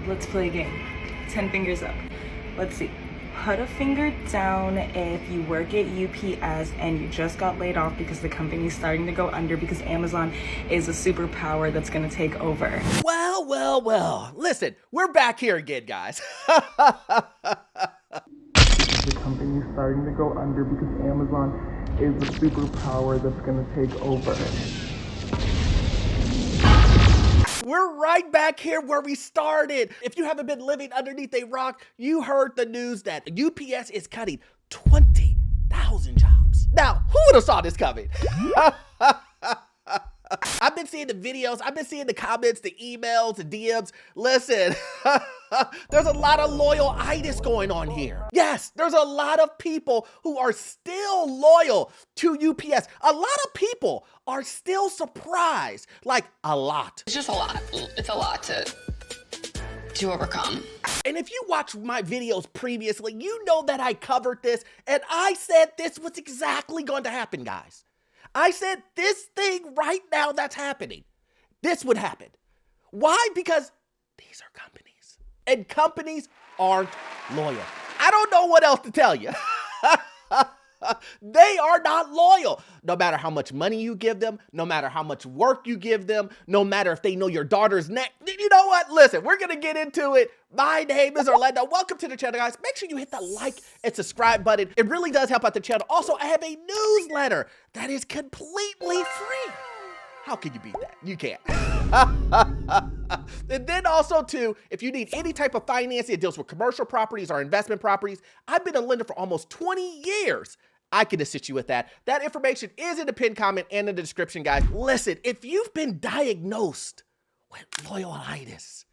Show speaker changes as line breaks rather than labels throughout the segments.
Let's play a game. 10 fingers up. Let's see. Put a finger down if you work at UPS and you just got laid off because the company's starting to go under because Amazon is a superpower that's gonna take over.
Well. Listen, we're back here again, guys.
The company's starting to go under because Amazon is a superpower that's gonna take over.
We're right back here where we started. If you haven't been living underneath a rock, you heard the news that UPS is cutting 20,000 jobs. Now, who would have saw this coming? I've been seeing the videos, I've been seeing the comments, the emails, the DMs. Listen, there's a lot of loyal-itis going on here. Yes, there's a lot of people who are still loyal to UPS. A lot of people are still surprised, like a lot.
It's just a lot. It's a lot to overcome.
And if you watched my videos previously, you know that I covered this and I said this was exactly going to happen, guys. I said this thing right now that's happening, this would happen. Why? Because these are companies and companies aren't loyal. I don't know what else to tell you. They are not loyal. No matter how much money you give them, no matter how much work you give them, no matter if they know your daughter's neck. You know what? Listen, we're going to get into it. My name is Orlando. Welcome to the channel, guys. Make sure you hit the like and subscribe button. It really does help out the channel. Also, I have a newsletter that is completely free. How can you beat that? You can't. And then also too, if you need any type of financing that deals with commercial properties or investment properties, I've been a lender for almost 20 years. I can assist you with that. That information is in the pinned comment and in the description, guys. Listen, if you've been diagnosed with loyalitis,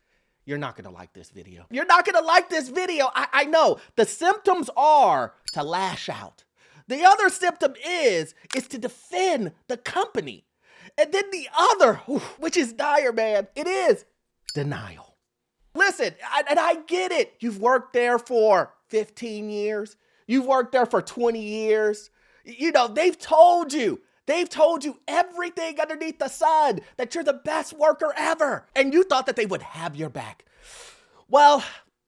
you're not gonna like this video. You're not gonna like this video. I know. The symptoms are to lash out. The other symptom is to defend the company. And then the other, which is dire, man, it is denial. Listen, and I get it. You've worked there for 15 years. You've worked there for 20 years. You know, they've told you everything underneath the sun, that you're the best worker ever. And you thought that they would have your back. Well,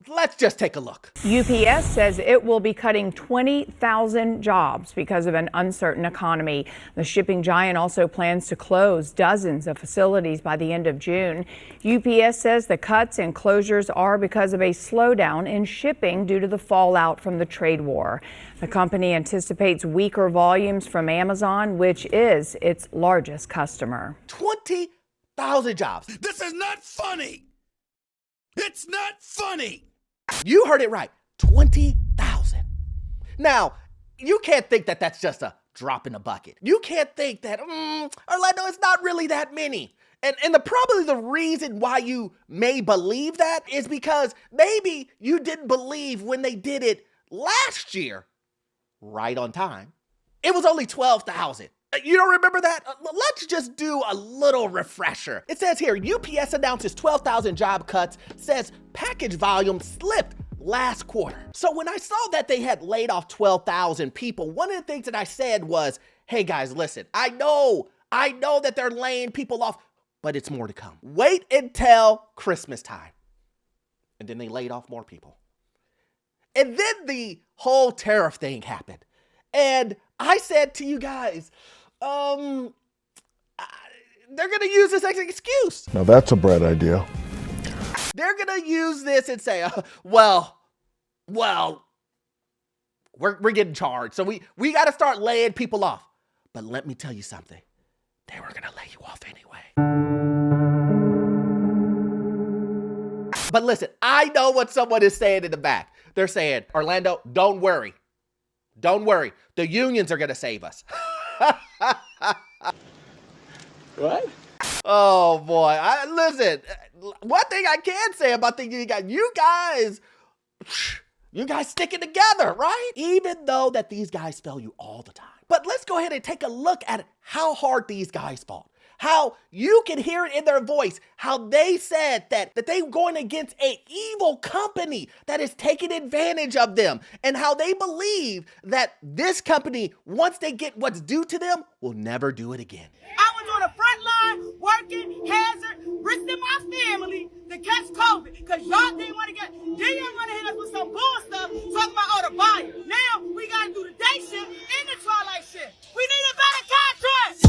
let's just take a look.
UPS says it will be cutting 20,000 jobs because of an uncertain economy. The shipping giant also plans to close dozens of facilities by the end of June. UPS says the cuts and closures are because of a slowdown in shipping due to the fallout from the trade war. The company anticipates weaker volumes from Amazon, which is its largest customer.
20,000 jobs.
This is not funny. It's not funny.
You heard it right, 20,000. Now, you can't think that that's just a drop in the bucket. You can't think that, Orlando, it's not really that many. And probably the reason why you may believe that is because maybe you didn't believe when they did it last year, right on time. It was only 12,000. You don't remember that? Let's just do a little refresher. It says here, UPS announces 12,000 job cuts, says package volume slipped last quarter. So when I saw that they had laid off 12,000 people, one of the things that I said was, hey guys, listen, I know that they're laying people off, but it's more to come. Wait until Christmas time. And then they laid off more people. And then the whole tariff thing happened. And I said to you guys, they're gonna use this as an excuse.
Now that's a bright idea.
They're gonna use this and say, well, we're getting charged, so we gotta start laying people off. But let me tell you something, they were gonna lay you off anyway. But listen, I know what someone is saying in the back. They're saying, Orlando, don't worry. Don't worry. The unions are going to save us. What? Oh, boy. Listen, one thing I can say about the union, you guys sticking together, right? Even though that these guys fail you all the time. But let's go ahead and take a look at how hard these guys fought. How you can hear it in their voice, how they said that they were going against an evil company that is taking advantage of them, and how they believe that this company, once they get what's due to them, will never do it again.
I was on the front line working hazard, risking my family to catch COVID.
because y'all didn't want to get, then y'all want to hit us with some bull stuff, talking about all the buyers. Now, we got to do the day shift and the twilight shift. We need a better contract.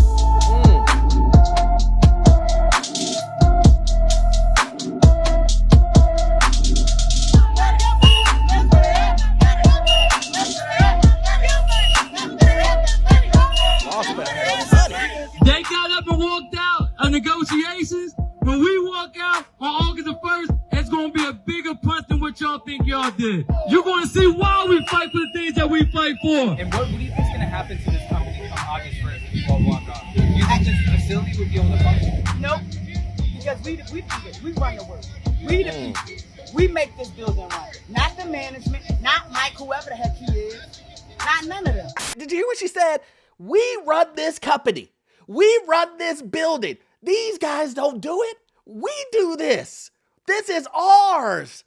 They got up and walked out of negotiations. When we walk out on August the 1st, it's going to be a bigger punch than what y'all think y'all did. You're going to see why we fight for the things that we fight for.
And what do you think is going to happen to this company come August 1st if we all walk off? Do you think this facility would be able to function?
Nope. Because we run the work. We the people. We make this building run. Not the management, not Mike, whoever the heck he is. Not none of them.
Did you hear what she said? We run this company. We run this building. These guys don't do it. We do this. This is ours.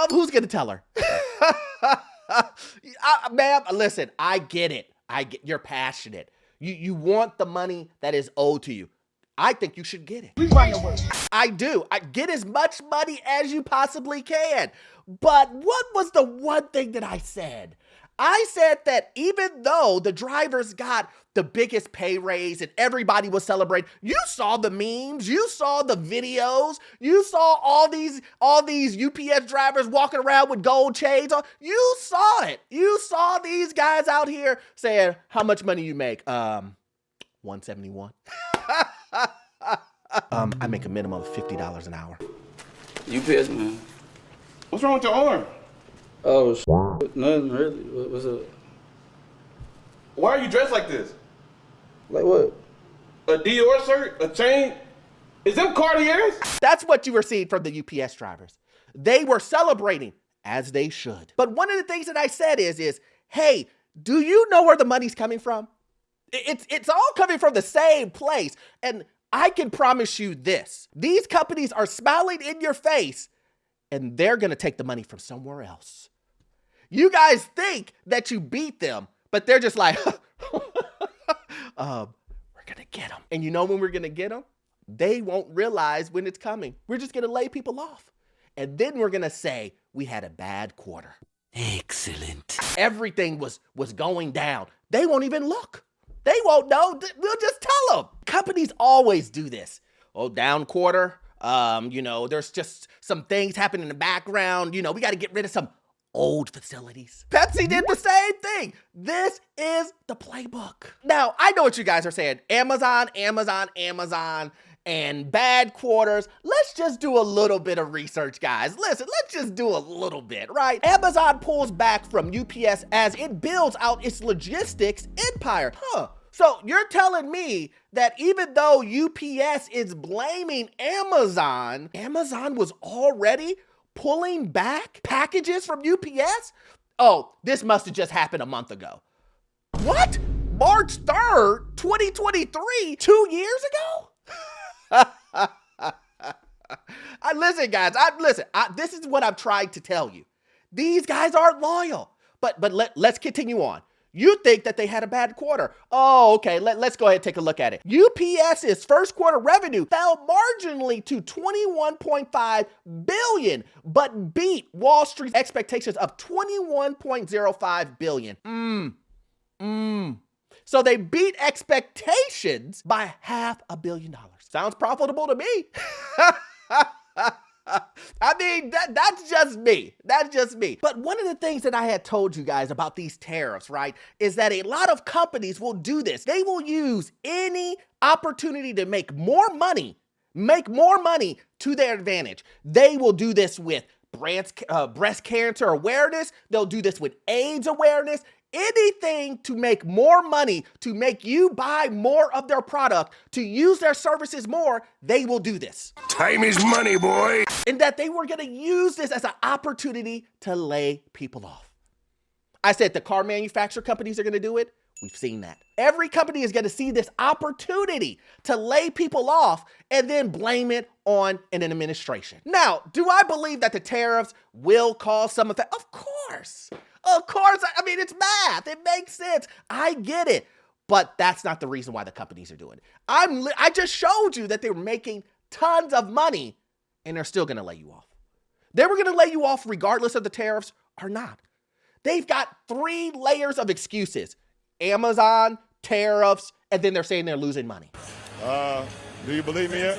Who's gonna tell her? Ma'am, listen, I get it. You're passionate. You want the money that is owed to you. I think you should get it.
We run the work.
I do. I get as much money as you possibly can. But what was the one thing that I said? I said that even though the drivers got the biggest pay raise and everybody was celebrating, you saw the memes, you saw the videos, you saw all these UPS drivers walking around with gold chains on. You saw it. You saw these guys out here saying, how much money you make? 171. I make a minimum of $50 an hour.
UPS, man.
What's wrong with your arm?
Oh, nothing really. What's up?
Why are you dressed like this?
Like what?
A Dior shirt? A chain? Is them Cartiers?
That's what you were seeing from the UPS drivers. They were celebrating, as they should. But one of the things that I said is, hey, do you know where the money's coming from? It's all coming from the same place. And I can promise you this. These companies are smiling in your face, and they're going to take the money from somewhere else. You guys think that you beat them, but they're just like, we're going to get them. And you know when we're going to get them? They won't realize when it's coming. We're just going to lay people off. And then we're going to say we had a bad quarter.
Excellent.
Everything was going down. They won't even look. They won't know. We'll just tell them. Companies always do this. Oh, down quarter. There's just some things happening in the background. We got to get rid of some old facilities. Pepsi did the same thing. This is the playbook. Now, I know what you guys are saying. Amazon, and bad quarters. Let's just do a little bit of research, guys. Listen, let's just do a little bit, right? Amazon pulls back from UPS as it builds out its logistics empire. So you're telling me that even though UPS is blaming Amazon, Amazon was already pulling back packages from UPS? Oh, this must have just happened a month ago. What? March 3rd, 2023, 2 years ago? Listen, guys, this is what I'm trying to tell you. These guys aren't loyal. But let's continue on. You think that they had a bad quarter. Oh, okay, let's go ahead and take a look at it. UPS's first quarter revenue fell marginally to $21.5 billion, but beat Wall Street's expectations of $21.05 billion. So they beat expectations by $500 million. Sounds profitable to me. I mean, that's just me. That's just me. But one of the things that I had told you guys about these tariffs, right, is that a lot of companies will do this. They will use any opportunity to make more money to their advantage. They will do this with breast cancer awareness. They'll do this with AIDS awareness. Anything to make more money, to make you buy more of their product, to use their services more, they will do this.
Time is money, boy.
And that they were going to use this as an opportunity to lay people off. I said the car manufacturer companies are going to do it. We've seen that. Every company is going to see this opportunity to lay people off and then blame it on an administration. Now, do I believe that the tariffs will cause some effect? Of course. Of course. I mean, it's math. It makes sense. I get it. But that's not the reason why the companies are doing it. I just showed you that they were making tons of money and they're still going to lay you off. They were going to lay you off regardless of the tariffs or not. They've got 3 layers of excuses: Amazon, tariffs, and then they're saying they're losing money.
Do you believe me yet?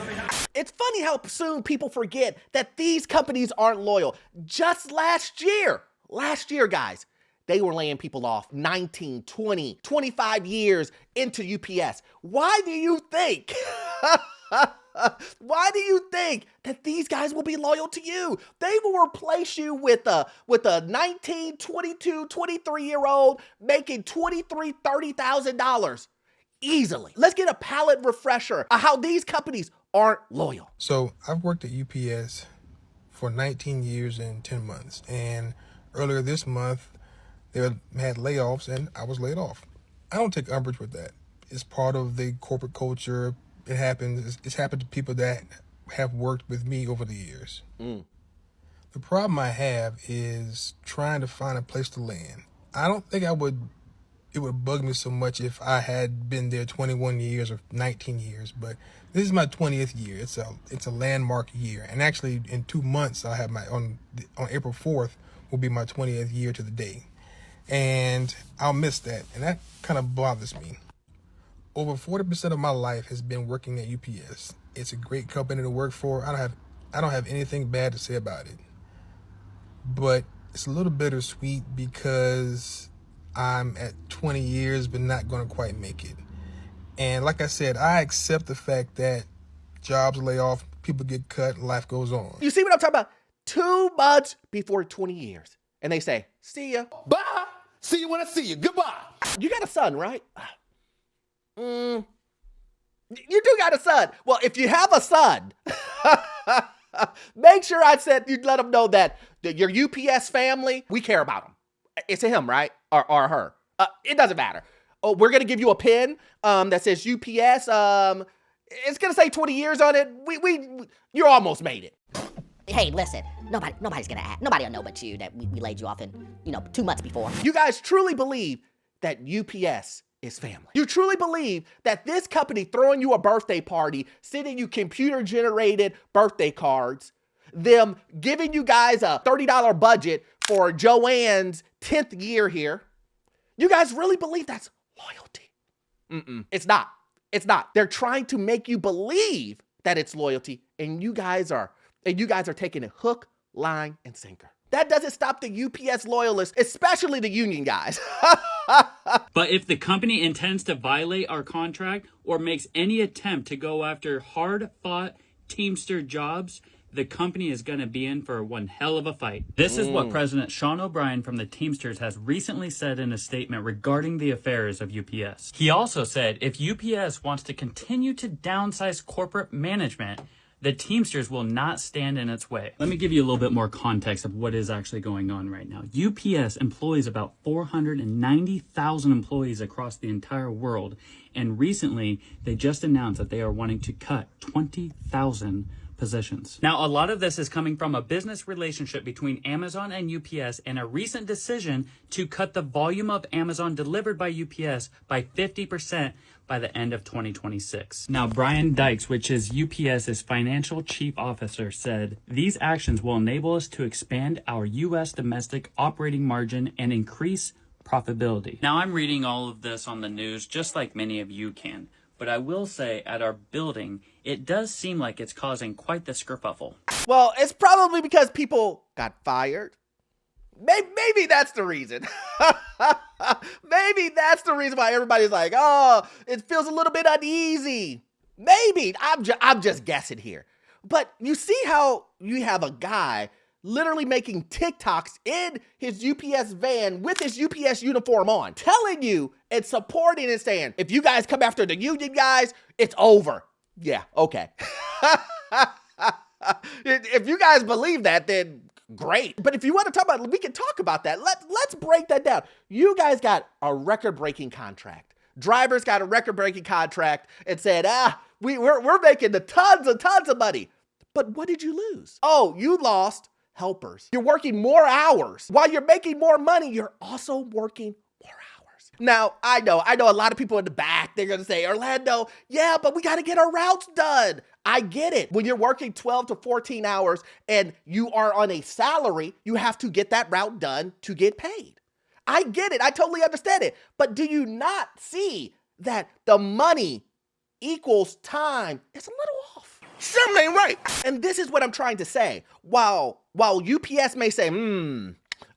It's funny how soon people forget that these companies aren't loyal. Just last year, guys, they were laying people off 19, 20, 25 years into UPS. Why do you think? Why do you think that these guys will be loyal to you? They will replace you with a 19, 22, 23-year-old making $23,000, $30,000 easily. Let's get a palate refresher of how these companies aren't loyal.
So I've worked at UPS for 19 years and 10 months. And earlier this month, they had layoffs and I was laid off. I don't take umbrage with that. It's part of the corporate culture. It happens. It's happened to people that have worked with me over the years. The problem I have is trying to find a place to land. I don't think it would bug me so much if I had been there 21 years or 19 years, but this is my 20th year. It's a landmark year. And actually in 2 months, I'll have on April 4th will be my 20th year to the day. And I'll miss that. And that kind of bothers me. Over 40% of my life has been working at UPS. It's a great company to work for. I don't have anything bad to say about it. But it's a little bittersweet because I'm at 20 years but not going to quite make it. And like I said, I accept the fact that jobs lay off, people get cut, and life goes on.
You see what I'm talking about? 2 months before 20 years. And they say, see ya.
Bye. See you when I see you. Goodbye.
You got a son, right? You do got a son. Well, if you have a son, make sure you let them know that your UPS family, we care about them. It's a him, right? Or her. It doesn't matter. Oh, we're going to give you a pin that says UPS. It's going to say 20 years on it. You almost made it.
Hey, listen, nobody's gonna ask. Nobody will know but you that we laid you off in, 2 months before.
You guys truly believe that UPS is family. You truly believe that this company throwing you a birthday party, sending you computer-generated birthday cards, them giving you guys a $30 budget for Joanne's 10th year here, you guys really believe that's loyalty? It's not. It's not. They're trying to make you believe that it's loyalty, and you guys are taking it hook, line, and sinker. That doesn't stop the UPS loyalists, especially the union guys.
But if the company intends to violate our contract or makes any attempt to go after hard-fought Teamster jobs, the company is going to be in for one hell of a fight. This is what President Sean O'Brien from the Teamsters has recently said in a statement regarding the affairs of UPS. He also said if UPS wants to continue to downsize corporate management, the Teamsters will not stand in its way. Let me give you a little bit more context of what is actually going on right now. UPS employs about 490,000 employees across the entire world, and recently they just announced that they are wanting to cut 20,000 positions. Now, a lot of this is coming from a business relationship between Amazon and UPS and a recent decision to cut the volume of Amazon delivered by UPS by 50% by the end of 2026. Now, Brian Dykes, which is UPS's financial chief officer, said, these actions will enable us to expand our U.S. domestic operating margin and increase profitability. Now, I'm reading all of this on the news just like many of you can, but I will say at our building, it does seem like it's causing quite the kerfuffle.
Well, it's probably because people got fired. Maybe that's the reason. Maybe that's the reason why everybody's like, oh, it feels a little bit uneasy. Maybe. I'm just guessing here. But you see how you have a guy literally making TikToks in his UPS van with his UPS uniform on, telling you and supporting and saying, if you guys come after the union guys, it's over. Yeah, okay. If you guys believe that, then great. But if you want to talk about it, we can talk about that. Let's break that down. You guys got a record-breaking contract. Drivers got a record-breaking contract and said, we're making the tons of money. But what did you lose? Oh, you lost helpers. You're working more hours. While you're making more money, you're also working more hours. Now, I know a lot of people in the back, they're going to say, Orlando, yeah, but we got to get our routes done. I get it. When you're working 12 to 14 hours and you are on a salary, you have to get that route done to get paid. I get it. I totally understand it. But do you not see that the money equals time? It's a little off.
Something ain't right.
And this is what I'm trying to say. While UPS may say,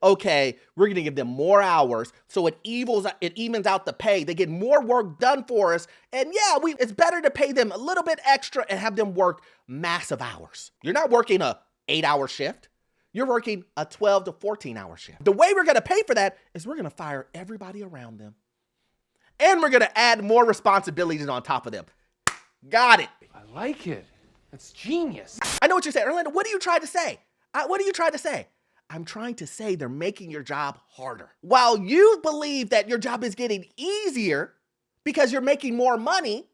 okay, we're going to give them more hours so it evens out the pay. They get more work done for us. And yeah, it's better to pay them a little bit extra and have them work massive hours. You're not working a 8-hour shift. You're working a 12 to 14-hour shift. The way we're going to pay for that is we're going to fire everybody around them. And we're going to add more responsibilities on top of them. Got it.
I like it. That's genius.
I know what you're saying. Orlando, what are you trying to say? What are you trying to say? I'm trying to say they're making your job harder. While you believe that your job is getting easier because you're making more money,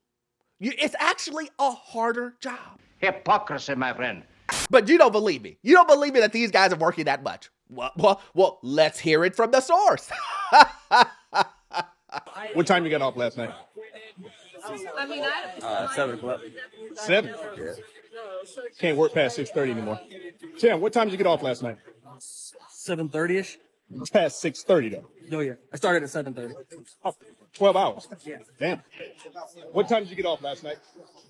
it's actually a harder job.
Hypocrisy, my friend.
But you don't believe me. You don't believe me that these guys are working that much. Well, let's hear it from the source.
What time you got off last night?
7 o'clock.
7? Yeah. Can't work past 6:30 anymore. Tim, what time did you get off last night?
7:30ish.
It's past 6:30 though.
Oh yeah, I started at 7:30.
Oh, 12 hours.
Yeah.
Damn. What time did you get off last night?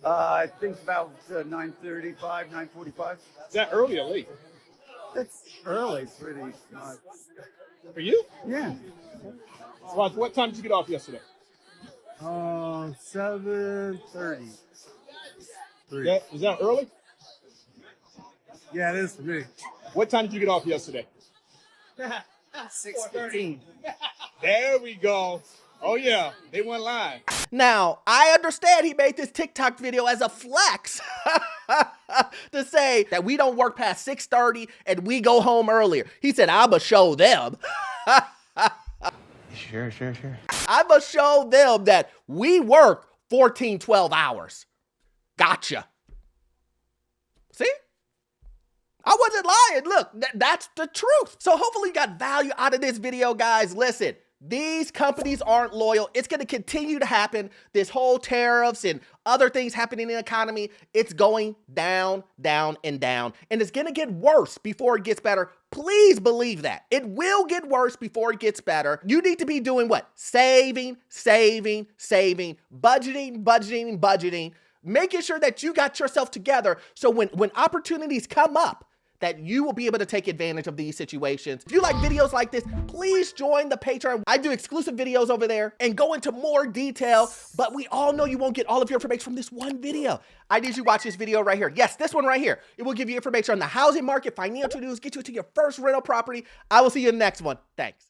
I think about 9:35, 9:45.
Is that early or late?
It's early, pretty much.
For you?
Yeah.
Raj, what time did you get off yesterday?
7:30.
Is that early?
Yeah, it is for me.
What time did you get off yesterday?
6:15.
There we go. Oh yeah, they went live.
Now, I understand he made this TikTok video as a flex to say that we don't work past 6:30 and we go home earlier. He said, I'ma show them.
Sure.
I'ma show them that we work 14, 12 hours. Gotcha. See? I wasn't lying. Look, that's the truth. So hopefully you got value out of this video, guys. Listen, these companies aren't loyal. It's going to continue to happen. This whole tariffs and other things happening in the economy, it's going down, down, and down. And it's going to get worse before it gets better. Please believe that. It will get worse before it gets better. You need to be doing what? Saving, budgeting, making sure that you got yourself together so when opportunities come up, that you will be able to take advantage of these situations. If you like videos like this, please join the Patreon. I do exclusive videos over there and go into more detail, but we all know you won't get all of your information from this one video. I need you to watch this video right here. Yes, this one right here. It will give you information on the housing market, financial news, get you to your first rental property. I will see you in the next one. Thanks.